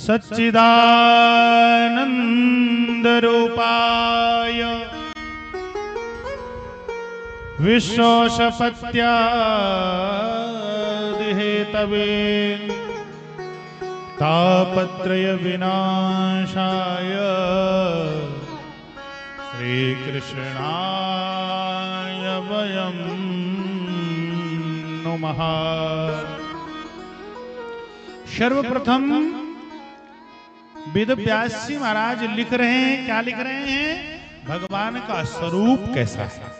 सच्चिदानंद रूपाय विश्वोषपत्यादिहेतवे तापत्रय विनाशाय श्रीकृष्णाय वयं नमः। सर्वप्रथम वेद व्यास जी महाराज लिख रहे हैं, क्या लिख रहे हैं? भगवान का स्वरूप कैसा है।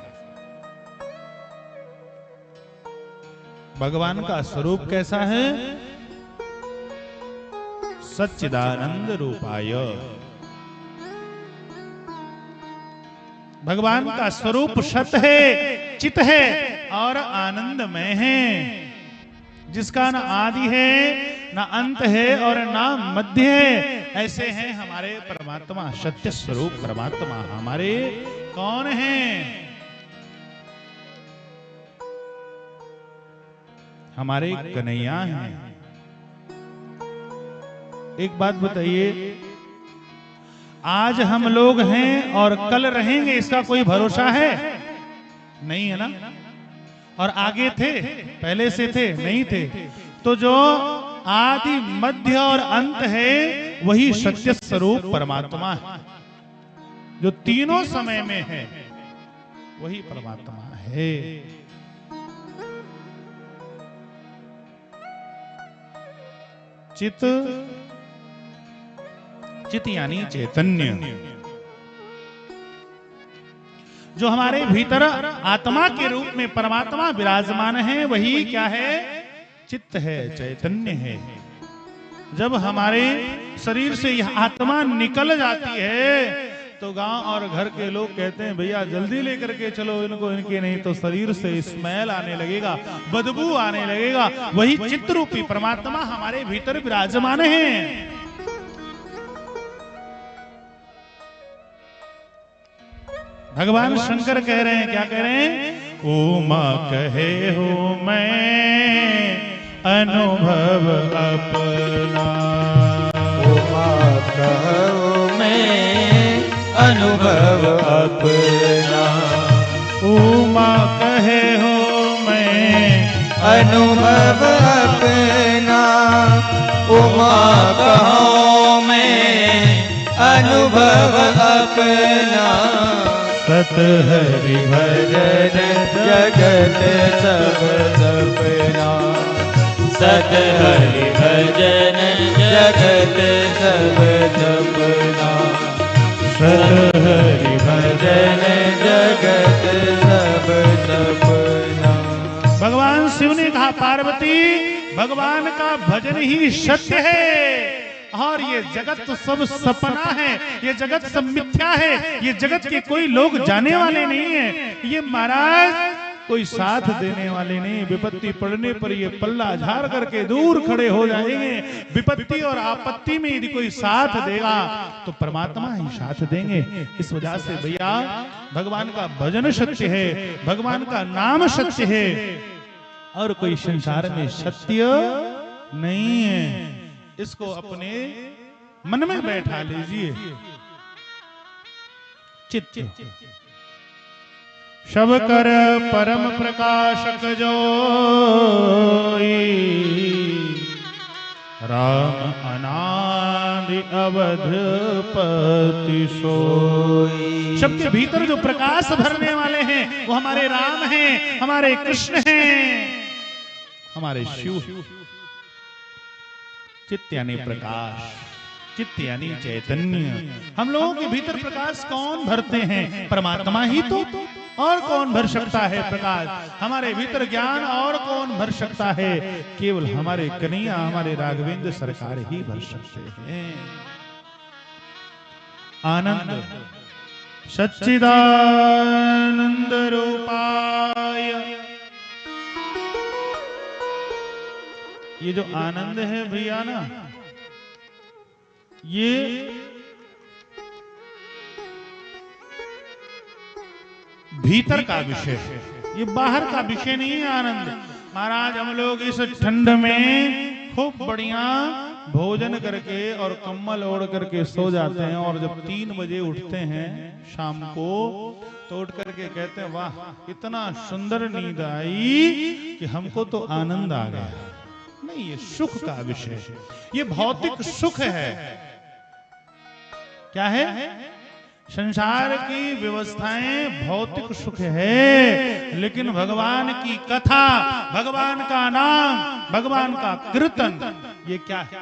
भगवान का स्वरूप कैसा है? सच्चिदानंद रूपाय। भगवान का स्वरूप सत है, चित है और आनंदमय है, जिसका न आदि है, न अंत है और न मध्य है। ऐसे हैं हमारे परमात्मा, सत्य स्वरूप परमात्मा हमारे कौन हैं? हमारे कन्हैया हैं। एक बात बताइए, आज हम लोग हैं और कल रहेंगे, इसका कोई भरोसा है? नहीं है ना। और आगे थे, पहले से थे, नहीं थे। तो जो आदि मध्य और अंत है वही सत्य स्वरूप परमात्मा है। जो तीनों समय में है वही परमात्मा है। चित, चित यानी चैतन्य, जो हमारे भीतर आत्मा के रूप में परमात्मा विराजमान है, वही क्या है? चित्त है, चैतन्य है। जब हमारे शरीर से यह आत्मा निकल जाती है तो गांव और घर के लोग कहते हैं भैया जल्दी लेकर के चलो इनको, इनके नहीं तो शरीर से स्मेल आने लगेगा, बदबू आने लगेगा। वही चित्त रूपी परमात्मा हमारे भीतर विराजमान है। भगवान शंकर कह रहे हैं, क्या कह रहे हैं? उमा कहे हो मैं अनुभव अपना, उमा कहो मैं अनुभव अपना, उमा कहे हो मैं अनुभव अपना, उमा कहो मैं अनुभव अपना। सत हरि भजन जगत सब सपना, सत हरि भजन जगत सब सपना, सत हरि भजन जगत सब सपना। भगवान शिव ने कहा पार्वती भगवान का भजन ही सत्य है और ये जगत तो सब सपना है, ये जगत सब मिथ्या है, ये जगत के कोई लोग जाने वाले नहीं है। ये महाराज कोई साथ देने वाले नहीं। विपत्ति पड़ने पर ये पल्ला झाड़ करके दूर खड़े हो जाएंगे। विपत्ति और आपत्ति में यदि कोई साथ देगा तो परमात्मा ही साथ देंगे। इस वजह से भैया भगवान का भजन सत्य है, भगवान का नाम सत्य है और कोई संसार में सत्य नहीं है। इसको अपने मन में बैठा लीजिए। चित्त शब कर परम प्रकाशक जोई, राम अनादि अवधपति सोई। सबके भीतर जो प्रकाश भरने वाले हैं वो हमारे राम हैं, हमारे कृष्ण हैं, हमारे शिव। चित्त यानी प्रकाश, चित्त यानी चैतन्य। हम लोगों के भीतर प्रकाश कौन भरते हैं? परमात्मा ही तो। और कौन भर सकता है प्रकाश? हमारे भीतर ज्ञान और कौन भर सकता है? केवल हमारे कन्हैया, हमारे राघवेंद्र सरकार ही भर सकते हैं। आनंद सच्चिदानंद रूपाय। ये जो आनंद है भैया ना, ये भीतर का विषय है, ये बाहर का विषय नहीं है। आनंद महाराज हम लोग इस ठंड में खूब बढ़िया भोजन करके और कम्बल ओढ़ करके सो जाते हैं और जब 3 बजे उठते हैं शाम को तो उठ करके कहते हैं वाह इतना सुंदर नींद आई कि हमको तो आनंद आ गया। नहीं, ये सुख का विषय, ये भौतिक सुख है। क्या है? संसार की व्यवस्थाएं भौतिक सुख है, लेकिन भगवान की कथा, भगवान का नाम, भगवान का कीर्तन, ये क्या है?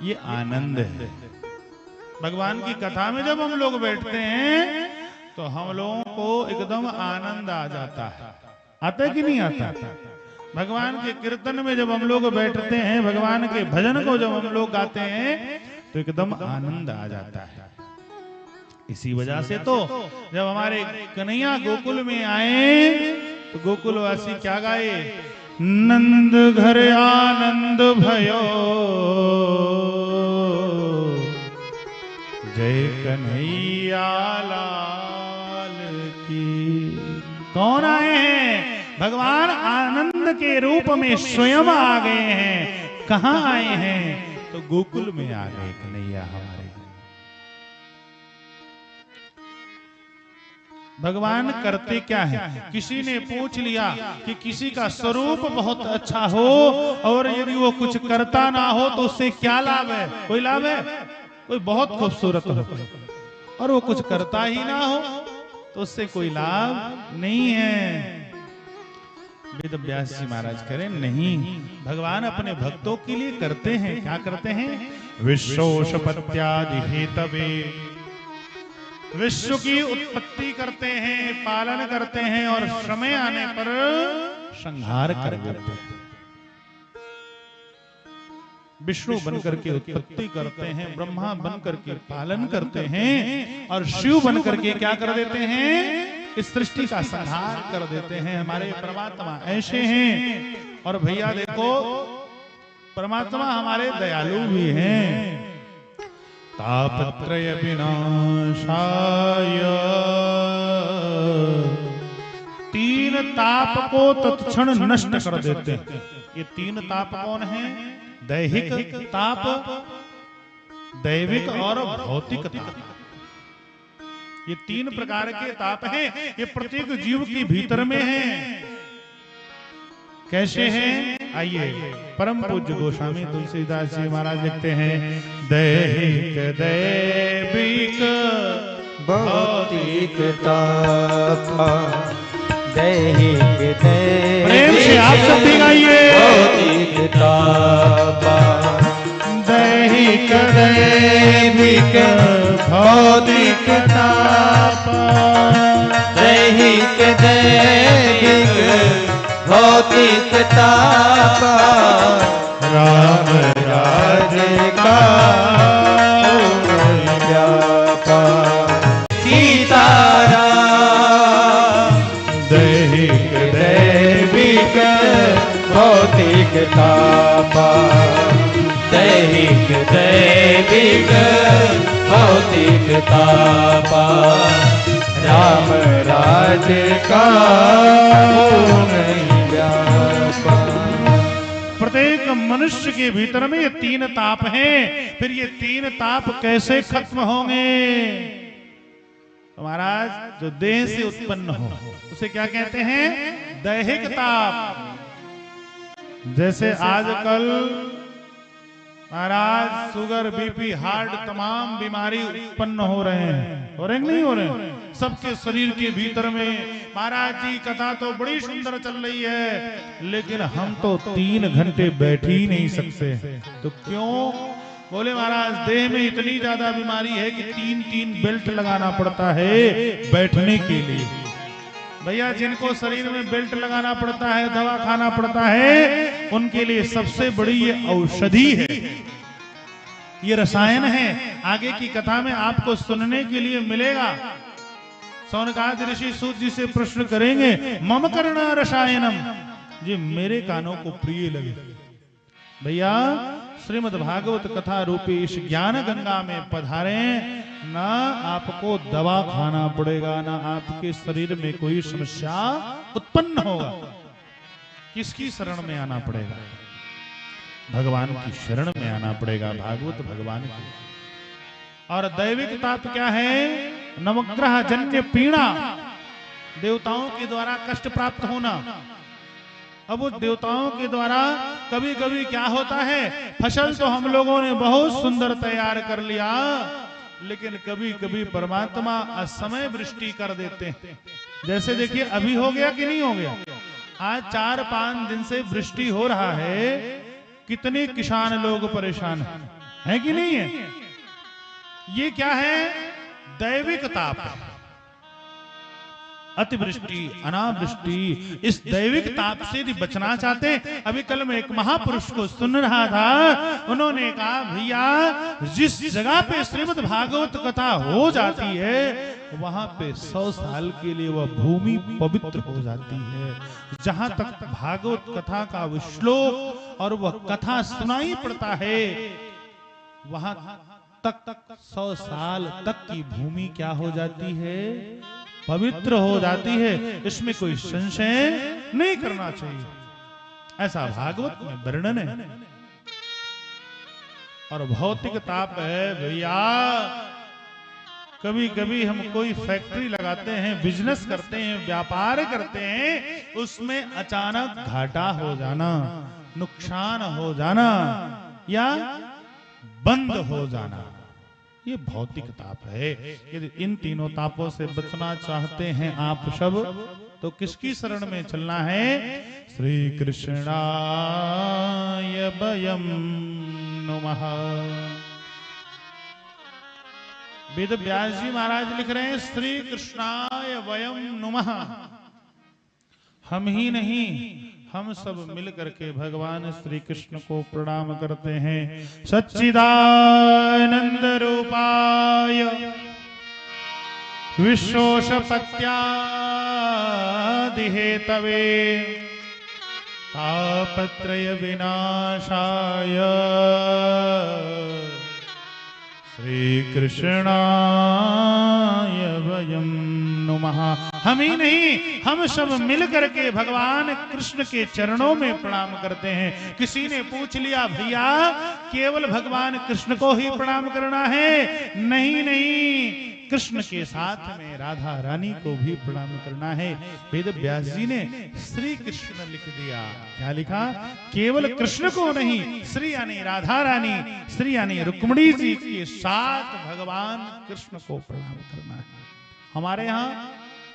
ये आनंद है। भगवान की कथा में जब हम लोग बैठते हैं तो हम लोगों को एकदम आनंद आ जाता है। आता है कि नहीं आता? भगवान के कीर्तन में जब हम लोग बैठते हैं, भगवान के भजन को जब हम लोग गाते हैं तो एकदम आनंद आ जाता है। इसी वजह से तो जब हमारे कन्हैया गोकुल में आए तो गोकुलवासी क्या गाए? नंद घर आनंद भयो, जय कन्हैया लाल की। कौन आए हैं? भगवान आनंद के रूप में स्वयं आ गए हैं। कहां आए हैं? तो गोकुल में आ गए कन्हैया हमारे। भगवान करते क्या है? किसी ने पूछ लिया कि किसी का स्वरूप बहुत अच्छा हो और यदि वो कुछ करता ना हो तो उससे क्या लाभ है? कोई लाभ है? कोई बहुत खूबसूरत हो और वो कुछ करता ही ना हो तो उससे कोई लाभ नहीं है। वेद व्यास जी महाराज करें नहीं, भगवान अपने भक्तों के लिए करते हैं। क्या करते हैं? विश्वोषपत्यादि हेतवे, विश्व की उत्पत्ति करते हैं, पालन करते हैं और समय आने पर संहार कर देते हैं। विष्णु बनकर के उत्पत्ति करते हैं, ब्रह्मा बनकर के पालन करते हैं और शिव बनकर के क्या कर देते हैं? इस सृष्टि का संहार कर देते हैं। हमारे परमात्मा ऐसे हैं। और भैया देखो, परमात्मा हमारे दयालु भी हैं। तापत्रय विनाशाय, 3 ताप को तत्क्षण नष्ट कर देते हैं। ये 3 ताप कौन है? दैहिक ताप, दैविक और भौतिक ताप। ये 3 प्रकार के ताप हैं। ये प्रत्येक जीव के भीतर में हैं। कैसे हैं? आइए, परम पूज्य गोस्वामी तुलसीदास जी महाराज लिखते हैं, दैहिक दैविक भौतिक ताप, दैहिक दैविक। प्रेम से आप सब भी गाइए। भौतिक ताप, दैहिक दैविक भौतिक ताप, दैहिक दैविक भौतिक ताप, राम राज्य का व्यापा। सीताराम दैहिक दैविक भौतिक ताप, दैहिक दैविक भौतिक ताप, राम राज्य का व्यापा। प्रत्येक मनुष्य के भीतर में ये 3 ताप हैं। फिर ये 3 ताप कैसे खत्म होंगे? तो महाराज, जो देह से उत्पन्न हो उसे क्या कहते हैं? दैहिक ताप। जैसे आजकल महाराज शुगर, बीपी, हार्ट, तमाम बीमारी उत्पन्न हो रहे हैं। हो रहे नहीं हो रहे? सबके शरीर के भीतर में। महाराज जी कथा तो बड़ी सुंदर चल रही है, लेकिन हम तो 3 घंटे बैठ ही नहीं सकते। तो क्यों? बोले महाराज देह में इतनी ज्यादा बीमारी है कि 3-3 बेल्ट लगाना पड़ता है बैठने के लिए। भैया जिनको शरीर में बेल्ट लगाना पड़ता है, दवा खाना पड़ता है, उनके लिए सबसे बड़ी ये औषधि है, ये रसायन है। आगे की कथा में आपको सुनने के लिए मिलेगा। सौनकाद ऋषि सूत जी से प्रश्न करेंगे, मम कर्ण रसायनम, जी मेरे कानों को प्रिय लगे। भैया श्रीमद् भागवत कथा रूपी इस ज्ञान गंगा में पधारे, ना आपको दवा खाना पड़ेगा, ना आपके शरीर में कोई समस्या उत्पन्न होगा। किसकी शरण में आना पड़ेगा? भगवान की शरण में आना पड़ेगा, भागवत भगवान की। और दैविक ताप क्या है? नवग्रह जन्य पीड़ा, देवताओं के द्वारा कष्ट प्राप्त होना। अब उस देवताओं के द्वारा कभी कभी क्या होता है, फसल तो हम लोगों ने बहुत सुंदर तैयार कर लिया, लेकिन कभी कभी परमात्मा असमय वृष्टि कर देते हैं। जैसे देखिए अभी हो गया कि नहीं हो गया, आज 4-5 दिन से वृष्टि हो रहा है, कितने किसान लोग परेशान हैं कि नहीं है? ये क्या है? दैविक ताप, अतिवृष्टि, अनावृष्टि। इस दैविक ताप से यदि बचना चाहते हैं, अभी कल मैं एक महापुरुष को सुन रहा था, उन्होंने कहा भैया जिस जगह पे श्रीमद् भागवत कथा हो जाती है, वहां पे 100 साल के लिए वह भूमि पवित्र हो जाती है। जहां तक भागवत कथा का वो श्लोक और वह कथा सुनाई पड़ता है, वहां तक 100 साल तक की भूमि क्या हो जाती है? पवित्र हो जाती है। इसमें कोई संशय नहीं करना चाहिए, ऐसा भागवत में वर्णन है। और भौतिक ताप है भैया, कभी कभी हम कोई फैक्ट्री लगाते हैं, बिजनेस करते हैं, व्यापार करते हैं, उसमें अचानक घाटा हो जाना, नुकसान हो जाना या बंद हो जाना, ये भौतिक ताप है। यदि इन तीनों तापों से बचना चाहते हैं आप सब, तो किसकी शरण में चलना है? श्री कृष्णाय वयं नमः। वेद व्यास जी महाराज लिख रहे हैं, श्री कृष्णाय वयं नमः। हम ही नहीं, हम सब मिल करके भगवान श्री कृष्ण को प्रणाम करते हैं। सच्चिदानंद रूपाय विश्वोषपत्यादिहेतवे तापत्रय विनाशाय श्री कृष्णाय वयं नमः। हम ही नहीं, हम सब मिल करके भगवान कृष्ण के चरणों में प्रणाम करते हैं। किसी ने पूछ लिया भैया केवल भगवान कृष्ण को ही प्रणाम करना है? नहीं नहीं, कृष्ण के साथ में राधा रानी को भी प्रणाम करना है। वेद व्यास जी ने श्री कृष्ण लिख दिया। क्या लिखा? केवल कृष्ण को नहीं, श्री यानी राधा रानी, श्री यानी रुक्मिणी जी के साथ भगवान कृष्ण को प्रणाम करना है। हमारे यहाँ